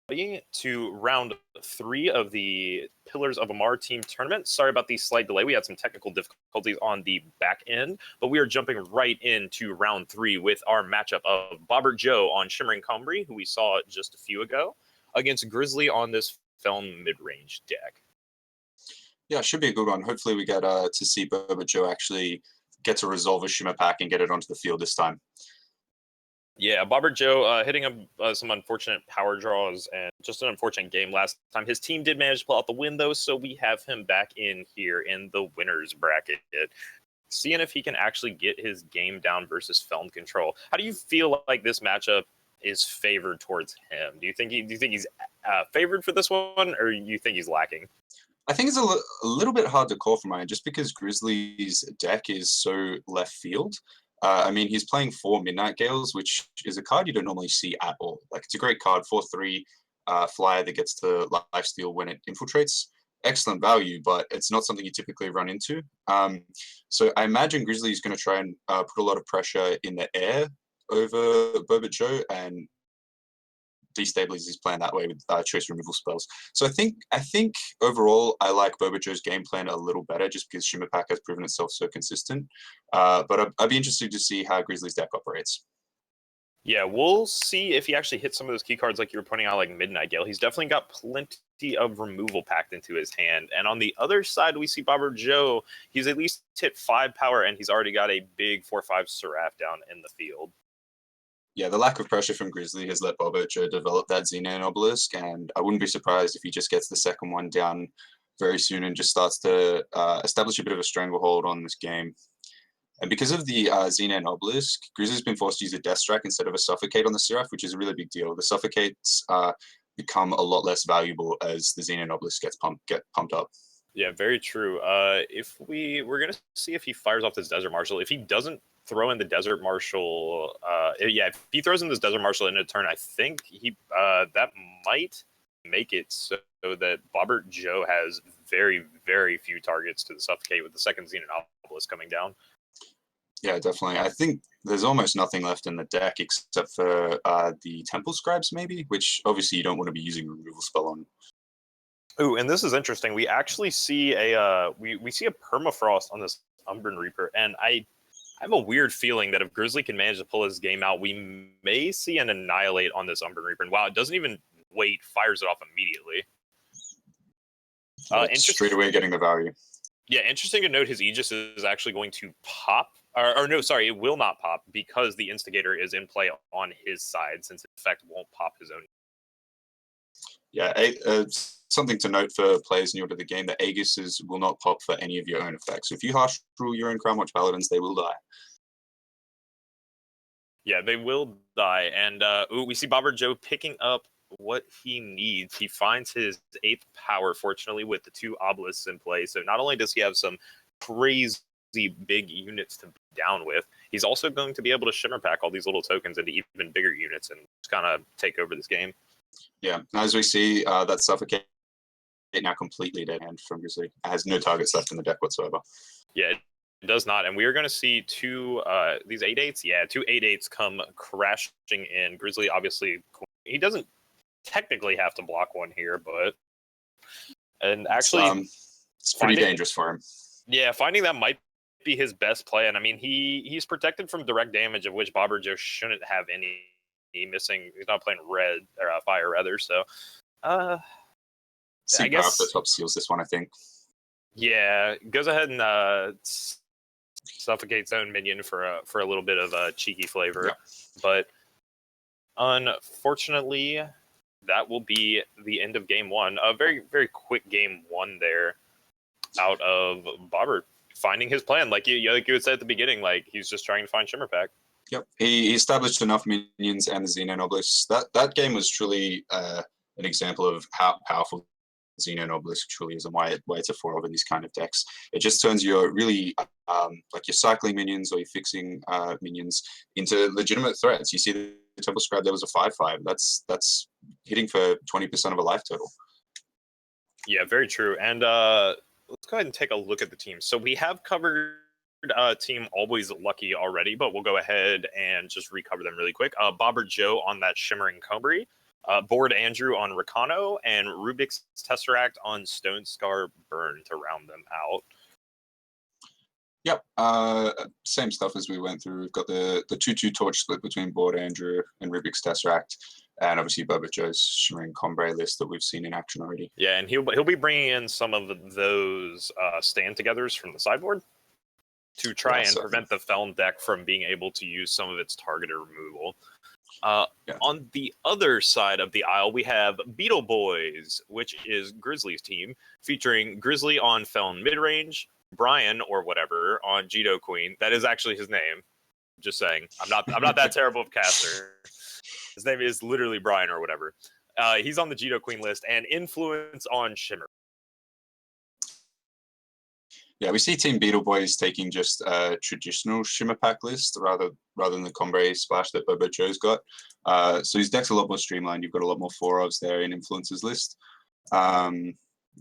To round 3 of the Pillars of Amar team tournament. Sorry about the slight delay. We had some technical difficulties on the back end, but we are jumping right into round 3 with our matchup of Bobbert Joe on Shimmering Cumbry, who we saw just a few ago, against Grizzly on this Feln mid-range deck. Yeah, it should be a good one. Hopefully we get to see Bobbert Joe actually get to resolve a Shimmer Pack and get it onto the field this time. Yeah, Bobbert Joe hitting some unfortunate power draws and just an unfortunate game last time. His team did manage to pull out the win, though, so we have him back in here in the winner's bracket, seeing if he can actually get his game down versus Feln Control. How do you feel like this matchup is favored towards him? Do you think he's favored for this one, or you think he's lacking? I think it's a little bit hard to call for mine, just because Grizzly's deck is so left field. I mean, he's playing 4 Midnight Gales, which is a card you don't normally see at all. Like, it's a great card, 4/3 flyer that gets to lifesteal when it infiltrates. Excellent value, but it's not something you typically run into. So I imagine Grizzly is going to try and put a lot of pressure in the air over Bobbert Joe and destabilize his plan that way with choice removal spells. So I think overall I like Bobbert Joe's game plan a little better, just because Shimmer Pack has proven itself so consistent. But I'd be interested to see how Grizzly's deck operates. Yeah, we'll see if he actually hits some of those key cards like you were pointing out, like Midnight Gale. He's definitely got plenty of removal packed into his hand. And on the other side, we see Bobbert Joe. He's at least hit 5 power, and he's already got a big 4/5 Seraph down in the field. Yeah, the lack of pressure from Grizzly has let Bobbert Joe develop that Xenon Obelisk, and I wouldn't be surprised if he just gets the second one down very soon and just starts to establish a bit of a stranglehold on this game. And because of the Xenon Obelisk, Grizzly's been forced to use a Death Strike instead of a Suffocate on the Seraph, which is a really big deal. The Suffocates become a lot less valuable as the Xenon Obelisk get pumped up. Yeah, very true. We're gonna see if he fires off this Desert Marshal. If he doesn't throw in the Desert Marshal, if he throws in this Desert Marshal in a turn, I think that might make it so that Bobbert Joe has very, very few targets to the Suffocate with the second Xenon Obelisk coming down. Yeah, definitely. I think there's almost nothing left in the deck except for the Temple Scribes, maybe, which obviously you don't want to be using a removal spell on. Ooh, and this is interesting. We actually see we see a Permafrost on this Umbran Reaper, and I have a weird feeling that if Grizzly can manage to pull his game out, we may see an Annihilate on this Umbran Reaper. And wow, it doesn't even wait, fires it off immediately. Straight away getting the value. Yeah, interesting to note his Aegis is actually going to pop. Or no, sorry, it will not pop because the Instigator is in play on his side, since in effect won't pop his own. Yeah, something to note for players new to the game, that Aegises will not pop for any of your own effects. So if you harsh rule your own Crown Watch Paladins, they will die. Yeah, they will die. And we see Bobbert Joe picking up what he needs. He finds his 8th power, fortunately, with the 2 obelisks in play. So not only does he have some crazy big units to be down with, he's also going to be able to Shimmer Pack all these little tokens into even bigger units and just kind of take over this game. Yeah, as we see, that Suffocate now completely dead hand from Grizzly. It has no targets left in the deck whatsoever. Yeah, it does not. And we are going to see these 8/8s. Yeah, 2 8/8s come crashing in. Grizzly, obviously, he doesn't technically have to block one here, but... And actually... it's pretty dangerous for him. Yeah, finding that might be his best play. And I mean, he's protected from direct damage, of which Bobbert Joe shouldn't have any missing. He's not playing red, or fire, rather, so... I guess the top seals this one, I think. Yeah, goes ahead and Suffocate's own minion for a little bit of a cheeky flavor. Yeah. But unfortunately, that will be the end of game 1. A very, very quick game 1 there out of Bobbert finding his plan. Like you had said at the beginning, like he's just trying to find Shimmer Pack. Yep, he established enough minions and the Xenon Obelisk. That game was truly an example of how powerful Xenon Obelisk truly is and why it's a 4 in these kind of decks. It just turns your really like your cycling minions or your fixing minions into legitimate threats. You see the Temple Scribe, there was a 5/5. That's hitting for 20% of a life total. Yeah, very true. And let's go ahead and take a look at the team. So we have covered team AlwaysLucky already, but we'll go ahead and just recover them really quick. Bobbert Joe on that Shimmering Cumbry. Bored Andrew on Rakano, and Rubik's Tesseract on Stone Scar Burn to round them out. Yep, same stuff as we went through. We've got the 2-2 torch split between Bored Andrew and Rubik's Tesseract, and obviously Boba Joe's Shimmering Combre list that we've seen in action already. Yeah, and he'll be bringing in some of those stand-togethers from the sideboard to try and prevent the Feln deck from being able to use some of its targeted removal. On the other side of the aisle, we have Beetle Boys, which is Grizzly's team, featuring Grizzly on Feln midrange, Brian or whatever on Jito Queen. That is actually his name. Just saying. I'm not that terrible of a caster. His name is literally Brian or whatever. He's on the Jito Queen list, and Influence on Shimmer. Yeah, we see Team Beetle Boys taking just a traditional Shimmer Pack list rather than the Combre splash that Bobo Joe's got. So his deck's a lot more streamlined. You've got a lot more 4-ofs there in Influence's list.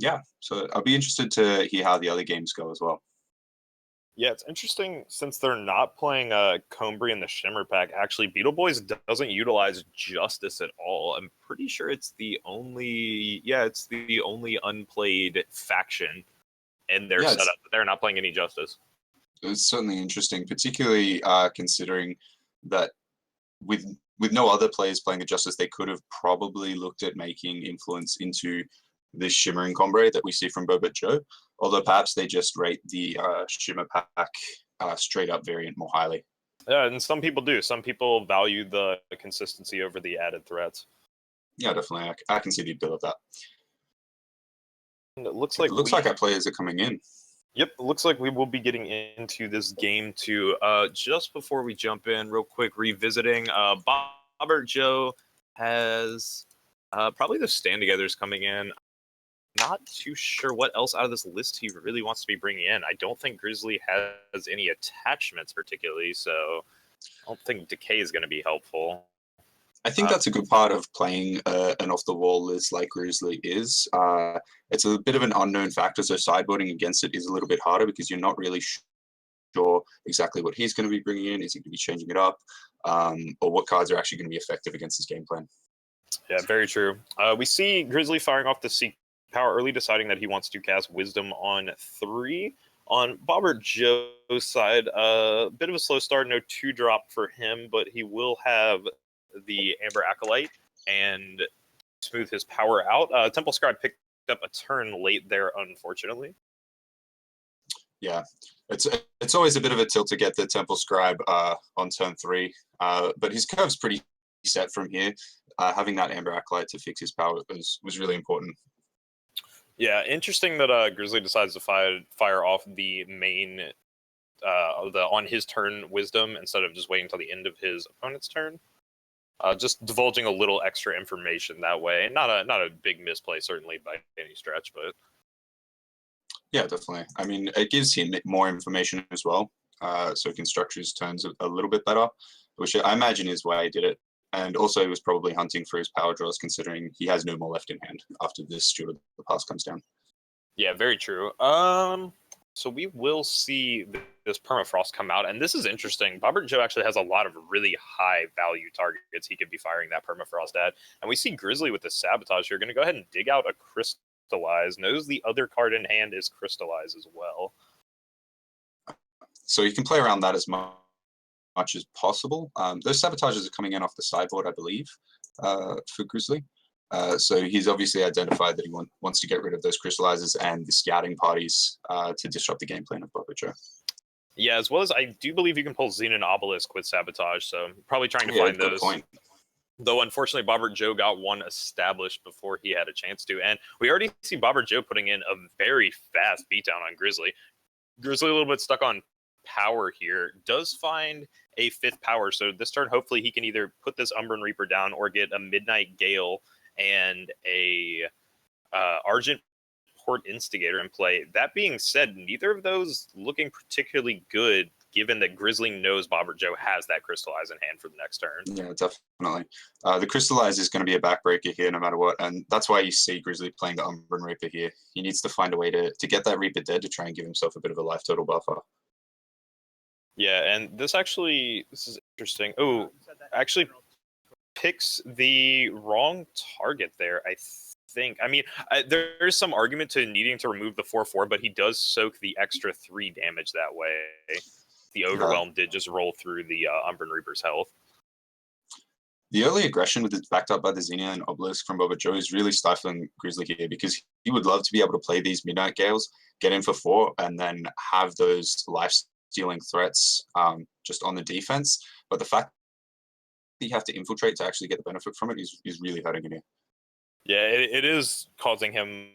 Yeah, so I'll be interested to hear how the other games go as well. Yeah, it's interesting since they're not playing Combre in the Shimmer Pack. Actually, Beetle Boys doesn't utilize Justice at all. I'm pretty sure it's the only unplayed faction in their setup. They're not playing any Justice. It's certainly interesting, particularly considering that with no other players playing a Justice, they could have probably looked at making Influence into this Shimmering Combre that we see from Boba Joe, although perhaps they just rate the Shimmer Pack straight up variant more highly. Yeah, and some people do. Some people value the consistency over the added threats. Yeah, definitely. I can see the appeal of that. And it looks like our players are coming in. Yep, it looks like we will be getting into this game too. Just before we jump in, real quick, revisiting, Bobbert Joe has probably the stand-togethers coming in. Not too sure what else out of this list he really wants to be bringing in. I don't think Grizzly has any attachments particularly, so I don't think Decay is going to be helpful. I think that's a good part of playing an off-the-wall list like Grizzly is. It's a bit of an unknown factor, so sideboarding against it is a little bit harder because you're not really sure exactly what he's going to be bringing in. Is he going to be changing it up? Or what cards are actually going to be effective against his game plan? Yeah, very true. We see Grizzly firing off the Seek Power early, deciding that he wants to cast Wisdom on 3. On Bobbert Joe's side, a bit of a slow start, no 2-drop for him, but he will have the Amber Acolyte and smooth his power out. Temple Scribe picked up a turn late there, unfortunately. Yeah, it's always a bit of a tilt to get the Temple Scribe on turn 3, but his curve's pretty set from here. Having that Amber Acolyte to fix his power was really important. Yeah, interesting that Grizzly decides to fire off the main on his turn Wisdom instead of just waiting until the end of his opponent's turn. Just divulging a little extra information that way. Not a big misplay certainly by any stretch, but yeah, definitely. I mean, it gives him more information as well, so he can structure his turns a little bit better, which I imagine is why he did it. And also, he was probably hunting for his power draws, considering he has no more left in hand after this Steward of the Past comes down. Yeah, very true. So we will see this Permafrost come out, and this is interesting. Bobbert Joe actually has a lot of really high value targets he could be firing that Permafrost at, and we see Grizzly with the Sabotage here. Going to go ahead and dig out a Crystallize. Knows the other card in hand is Crystallize as well. So you can play around that as much as possible. Those Sabotages are coming in off the sideboard, I believe, for Grizzly. So he's obviously identified that he wants to get rid of those Crystallizers and the scouting parties to disrupt the game plan of Bobbert Joe. Yeah, as well as I do believe you can pull Xenon Obelisk with Sabotage, so probably trying to find those. Point. Though, unfortunately, Bobbert Joe got one established before he had a chance to. And we already see Bobbert Joe putting in a very fast beatdown on Grizzly. Grizzly a little bit stuck on power here. Does find a 5th power, so this turn, hopefully, he can either put this Umbran Reaper down or get a Midnight Gale and a Argent Port Instigator in play. That being said, neither of those looking particularly good, given that Grizzly knows Bobbert Joe has that Crystallize in hand for the next turn. Yeah, definitely. The Crystallize is going to be a backbreaker here no matter what, and that's why you see Grizzly playing the Umbran Reaper here. He needs to find a way to get that Reaper dead to try and give himself a bit of a life total buffer. Yeah, and this is interesting. Oh, actually picks the wrong target there, I think. I mean, there's some argument to needing to remove the 4/4, but he does soak the extra 3 damage that way. The Overwhelm did just roll through the Umbran Reaper's health. The early aggression with it's backed up by the Xenia and Obelisk from Boba Joe is really stifling Grizzly here, because he would love to be able to play these Midnight Gales, get in for 4, and then have those life-stealing threats just on the defense. But the fact that you have to infiltrate to actually get the benefit from it is really hurting him here. Yeah, it is causing him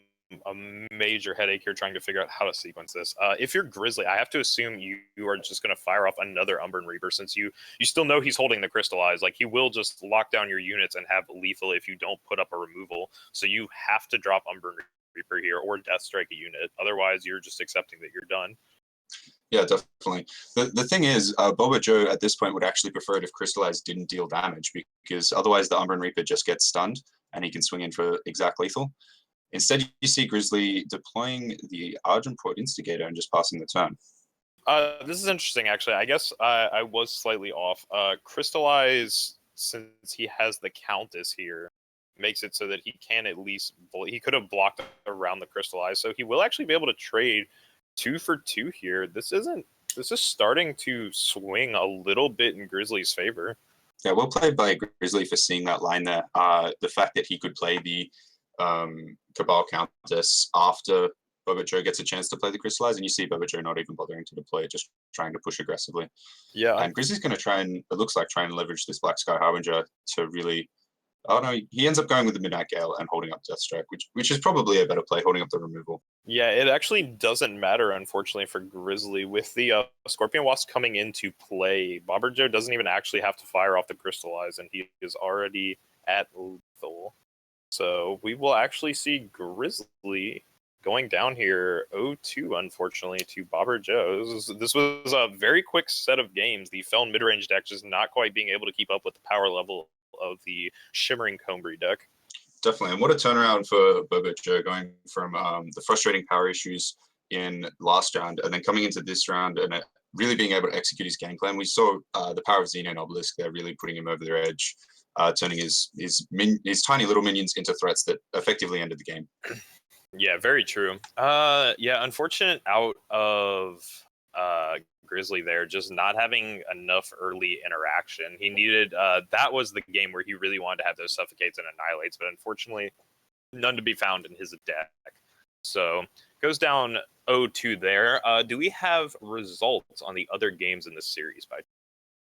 a major headache here trying to figure out how to sequence this. If you're Grizzly, I have to assume you are just going to fire off another Umbran Reaper, since you still know he's holding the Crystallize. Like, he will just lock down your units and have lethal if you don't put up a removal. So you have to drop Umbran Reaper here or Death Strike a unit. Otherwise, you're just accepting that you're done. Yeah, definitely. The thing is, Boba Joe at this point would actually prefer it if Crystallize didn't deal damage, because otherwise the Umbran Reaper just gets stunned and he can swing in for exact lethal. Instead, you see Grizzly deploying the Argenport Instigator and just passing the turn. This is interesting, actually. I guess I was slightly off. Crystallize, since he has the Countess here, makes it so that he can at least... He could have blocked around the Crystallize, so he will actually be able to trade 2 for 2 here. This is starting to swing a little bit in Grizzly's favor. Yeah, well played by Grizzly for seeing that line there. The fact that he could play the Cabal Countess after Boba Joe gets a chance to play the Crystallize, and you see Boba Joe not even bothering to deploy it, just trying to push aggressively. Yeah. And Grizzly's going to try and, it looks like, try and leverage this Black Sky Harbinger to really... Oh no, he ends up going with the Midnight Gale and holding up Death Strike, which is probably a better play, holding up the removal. Yeah, it actually doesn't matter, unfortunately, for Grizzly. With the Scorpion Wasp coming into play, Bomber Joe doesn't even actually have to fire off the Crystallize, and he is already at lethal. So we will actually see Grizzly going down here 0-2, unfortunately, to Bobber Joe. This was a very quick set of games. The Feln mid-range deck just not quite being able to keep up with the power level of the Shimmering Combry deck. Definitely, and what a turnaround for Boba Joe, going from the frustrating power issues in last round and then coming into this round and really being able to execute his game plan. We saw the power of Xenia and Obelisk there really putting him over their edge, turning his tiny little minions into threats that effectively ended the game. Yeah, very true. Yeah, unfortunate out of Grizzly there, just not having enough early interaction. He needed, that was the game where he really wanted to have those Suffocates and Annihilates, but unfortunately, none to be found in his deck. So, goes down 0-2 there. Do we have results on the other games in this series?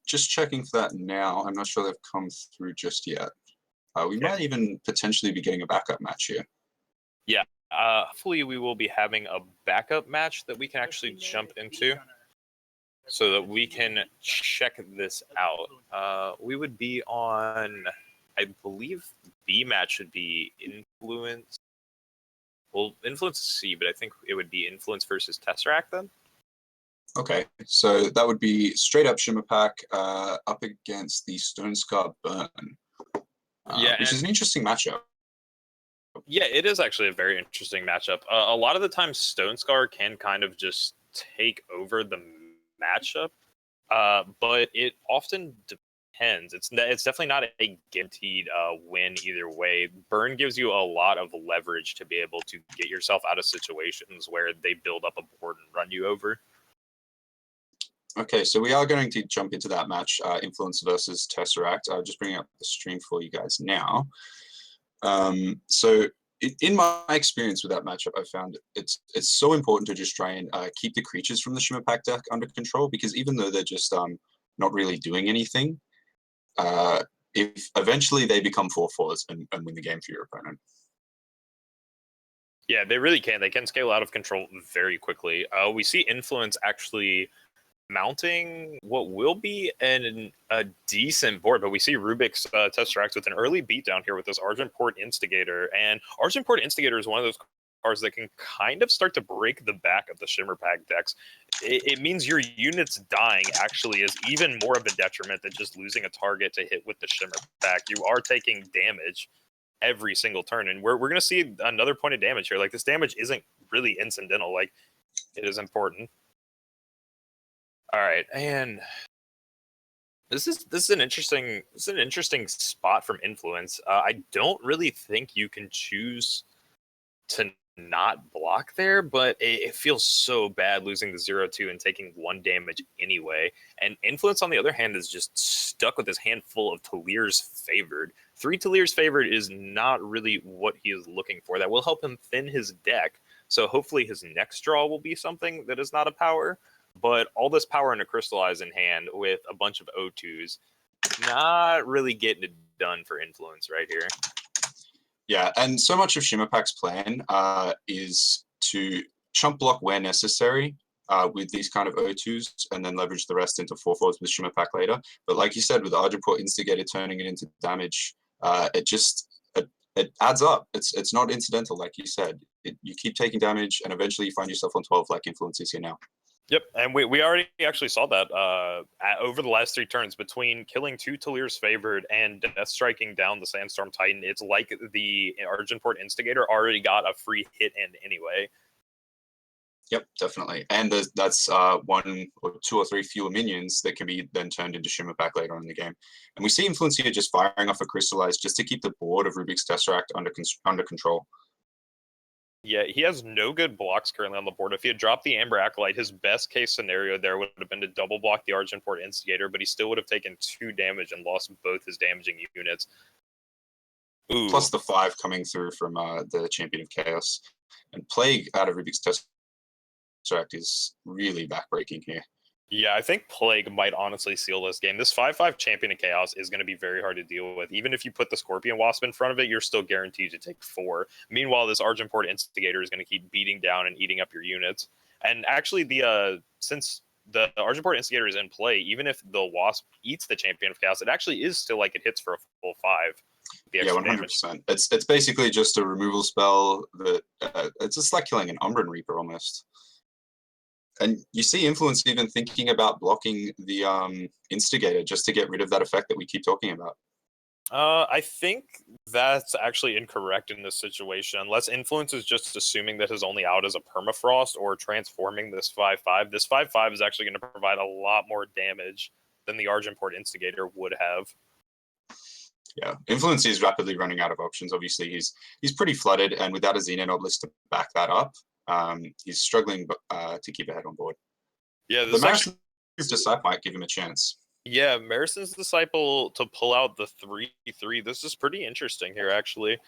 Just checking for that now. I'm not sure they've come through just yet. We might even potentially be getting a backup match here. Yeah. Hopefully we will be having a backup match that we can actually jump into so that we can check this out. We would be on, I believe B match should be Influence. Well, Influence C, but I think it would be Influence versus Tesseract then. Okay, so that would be straight up Shimmer Pack up against the Stone Scar Burn, which is an interesting matchup. Yeah, it is actually a very interesting matchup. A lot of the time, Stone Scar can kind of just take over the matchup, but it often depends. It's definitely not a guaranteed win either way. Burn gives you a lot of leverage to be able to get yourself out of situations where they build up a board and run you over. Okay, so we are going to jump into that match, Influence versus Tesseract. I'll just bring up the stream for you guys now. So in my experience with that matchup, I found it's so important to just try and keep the creatures from the Shimmer Pack deck under control, because even though they're just not really doing anything, if eventually they become 4/4s and win the game for your opponent. Yeah, they really can. They can scale out of control very quickly. We see Influence actually mounting what will be a decent board, but we see Rubik's Tesseract with an early beatdown here with this Argenport Instigator, and Argenport Instigator is one of those cards that can kind of start to break the back of the Shimmer Pack decks. It means your units dying actually is even more of a detriment than just losing a target to hit with the Shimmer Pack. You are taking damage every single turn, and we're going to see another point of damage here. Like, this damage isn't really incidental, like, it is important. All right, and This is an interesting spot from influence. I don't really think you can choose to not block there, but it feels so bad losing the 0-2 and taking 1 damage anyway. And influence, on the other hand, is just stuck with his handful of Talir's favored. 3 Talir's favored is not really what he is looking for. That will help him thin his deck. So hopefully his next draw will be something that is not a power. But all this power in a crystallize in hand with a bunch of O2s, not really getting it done for influence right here. Yeah, and so much of Shimmerpack's plan is to chump block where necessary with these kind of O2s and then leverage the rest into 4/4s with Shimmerpack later. But like you said, with the Argentport Instigator turning it into damage, it adds up. It's not incidental, like you said. You keep taking damage, and eventually you find yourself on 12 like Influence is here now. Yep, and we already actually saw that over the last 3 turns between killing 2 Talir's favored and death striking down the Sandstorm Titan. It's like the Argentport Instigator already got a free hit in anyway. Yep, definitely. And that's 1 or 2 or 3 fewer minions that can be then turned into Shimmerpack later on in the game. And we see Influence here just firing off a Crystallize just to keep the board of Rubik's Tesseract under control. Yeah, he has no good blocks currently on the board. If he had dropped the Amber Acolyte, his best case scenario there would have been to double block the Argentport Instigator, but he still would have taken 2 damage and lost both his damaging units. Ooh. Plus the 5 coming through from the Champion of Chaos. And Plague out of Rubik's Tesseract is really backbreaking here. Yeah, I think Plague might honestly seal this game. This 5/5 Champion of Chaos is going to be very hard to deal with. Even if you put the Scorpion Wasp in front of it, you're still guaranteed to take 4. Meanwhile, this Argentport Instigator is going to keep beating down and eating up your units. And actually, since the Argentport Instigator is in play, even if the Wasp eats the Champion of Chaos, it actually is still like it hits for a full 5. Yeah, 100%. It's basically just a removal spell that it's just like killing an Umbran Reaper almost. And you see Influence even thinking about blocking the Instigator just to get rid of that effect that we keep talking about. I think that's actually incorrect in this situation. Unless Influence is just assuming that his only out is a Permafrost or transforming this 5/5. This 5/5 is actually going to provide a lot more damage than the Argentport Instigator would have. Yeah, Influence is rapidly running out of options. Obviously, he's pretty flooded, and without a Xenon Obelisk to back that up, he's struggling to keep ahead on board. Yeah, the Marison's Disciple might give him a chance. Yeah, Marison's Disciple to pull out the 3/3. This is pretty interesting here, actually.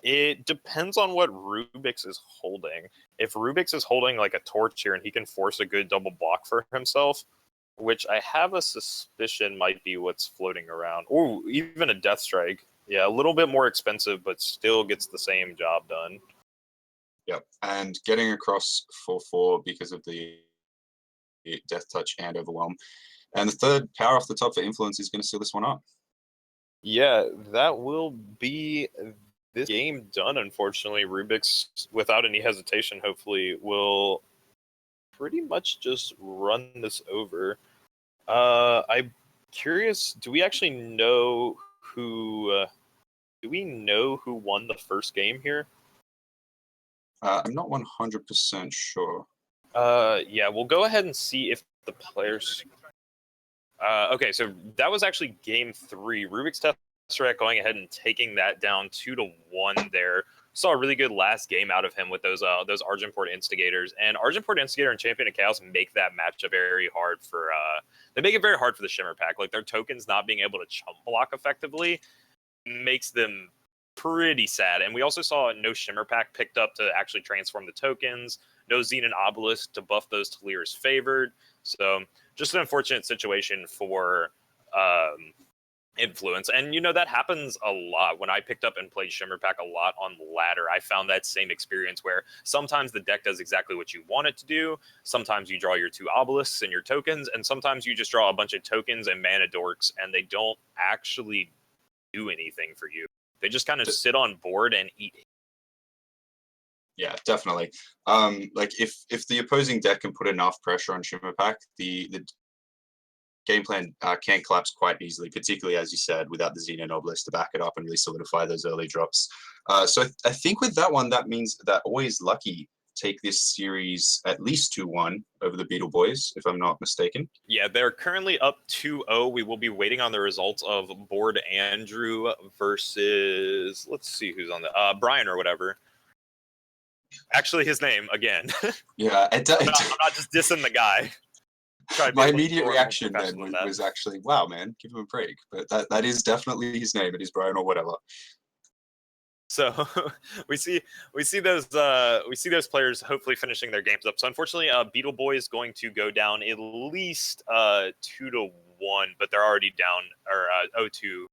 It depends on what Rubik's is holding. If Rubik's is holding like a Torch here and he can force a good double block for himself, which I have a suspicion might be what's floating around. Or even a Death Strike. Yeah, a little bit more expensive, but still gets the same job done. Yep, and getting across 4/4 because of the Death Touch and Overwhelm. And the third power off the top for Influence is going to seal this one up. Yeah, that will be this game done, unfortunately. Rubik's, without any hesitation, hopefully, will pretty much just run this over. I'm curious, do we actually know who... do we know who won the first game here? I'm not 100% sure. Yeah, we'll go ahead and see if the players... okay, so that was actually game 3. Rubik's Tesseract going ahead and taking that down 2-1 there. Saw a really good last game out of him with those Argentport Instigators. And Argentport Instigator and Champion of Chaos make that matchup very hard for... they make it very hard for the Shimmerpack. Like, their tokens not being able to chump block effectively makes them pretty sad. And we also saw no Shimmerpack picked up to actually transform the tokens. No Xenon Obelisk to buff those Talir's favored. So just an unfortunate situation for Influence. And, you know, that happens a lot. When I picked up and played Shimmerpack a lot on ladder, I found that same experience where sometimes the deck does exactly what you want it to do. Sometimes you draw your 2 obelisks and your tokens, and sometimes you just draw a bunch of tokens and mana dorks, and they don't actually do anything for you. They just kind of sit on board and eat. Yeah, definitely. Like if the opposing deck can put enough pressure on Shimmerpack, the game plan can collapse quite easily, particularly, as you said, without the Xenon Obelisk to back it up and really solidify those early drops. So I think with that one, that means that AlwaysLucky take this series at least 2-1 over the Beetle boys, if I'm not mistaken. Yeah, they're currently up 2-0. We will be waiting on the results of Board Andrew versus, let's see who's on the Brian or whatever. Actually, his name again. Yeah, I'm not just dissing the guy. My immediate reaction then was actually, wow, man, give him a break. But that is definitely his name. It is Brian or whatever. So we see those players hopefully finishing their games up. So unfortunately, Beetle Boy is going to go down at least 2-1, but they're already down or 0-2.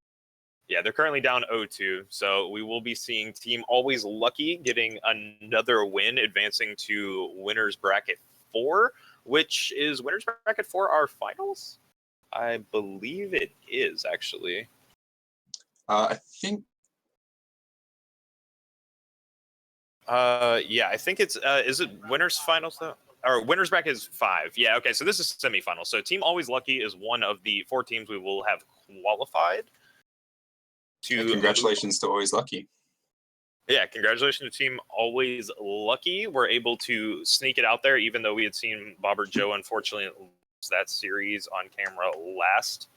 Yeah, they're currently down 0-2. So we will be seeing Team Always Lucky getting another win, advancing to Winners Bracket 4, which is Winners Bracket 4 our finals? I believe it is actually. I think. Yeah, I think it's is it winners finals though? Or winners bracket is 5. Yeah, okay, so this is semifinals. So Team Always Lucky is one of the 4 teams we will have qualified to congratulations to Always Lucky. Yeah, congratulations to Team Always Lucky. We're able to sneak it out there, even though we had seen Bobber Joe unfortunately lose that series on camera last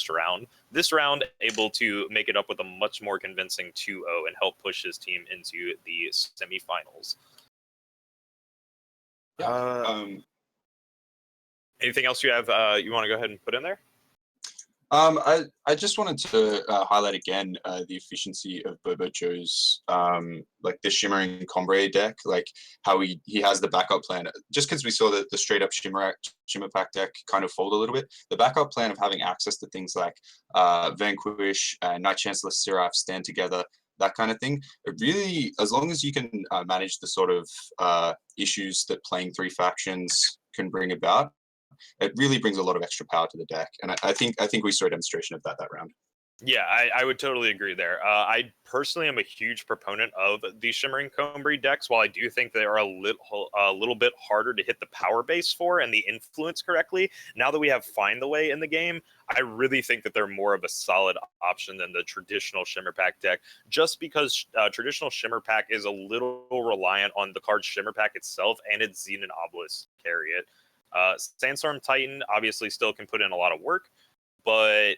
round. This round, able to make it up with a much more convincing 2-0 and help push his team into the semifinals. Yeah. Anything else you have you want to go ahead and put in there? I just wanted to highlight again the efficiency of Bobo Joe's like the Shimmering Combre deck, like how he has the backup plan. Just because we saw the straight up Shimmer Pack deck kind of fold a little bit, the backup plan of having access to things like Vanquish, Night Chancellor, Seraph, Stand Together, that kind of thing. It really, as long as you can manage the sort of issues that playing 3 factions can bring about, it really brings a lot of extra power to the deck, and I think we saw a demonstration of that round. Yeah, I would totally agree there. I personally am a huge proponent of the Shimmering Combre decks. While I do think they are a little bit harder to hit the power base for and the influence correctly, now that we have Find the Way in the game, I really think that they're more of a solid option than the traditional Shimmer Pack deck, just because traditional Shimmer Pack is a little reliant on the card Shimmer Pack itself and its Xenon Obelisk to carry it. Sandstorm Titan obviously still can put in a lot of work, but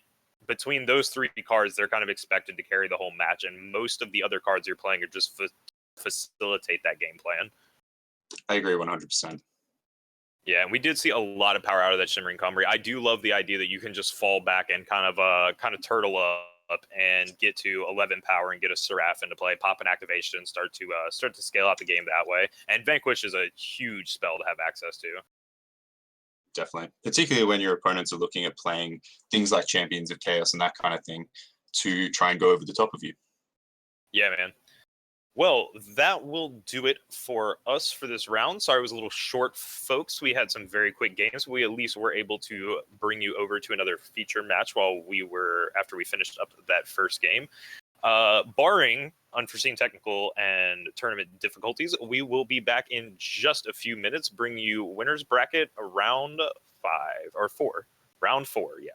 between those 3 cards, they're kind of expected to carry the whole match, and most of the other cards you're playing are just facilitate that game plan. I agree 100%. Yeah, and we did see a lot of power out of that Shimmering Combre. I do love the idea that you can just fall back and kind of turtle up and get to 11 power and get a Seraph into play, pop an activation, start to scale out the game that way. And Vanquish is a huge spell to have access to. Definitely, particularly when your opponents are looking at playing things like Champions of Chaos and that kind of thing to try and go over the top of you. Yeah, man. Well, that will do it for us for this round. Sorry, it was a little short, folks. We had some very quick games. We at least were able to bring you over to another feature match after we finished up that first game. Barring unforeseen technical and tournament difficulties, we will be back in just a few minutes, bring you winners bracket round 4. Round 4, yes.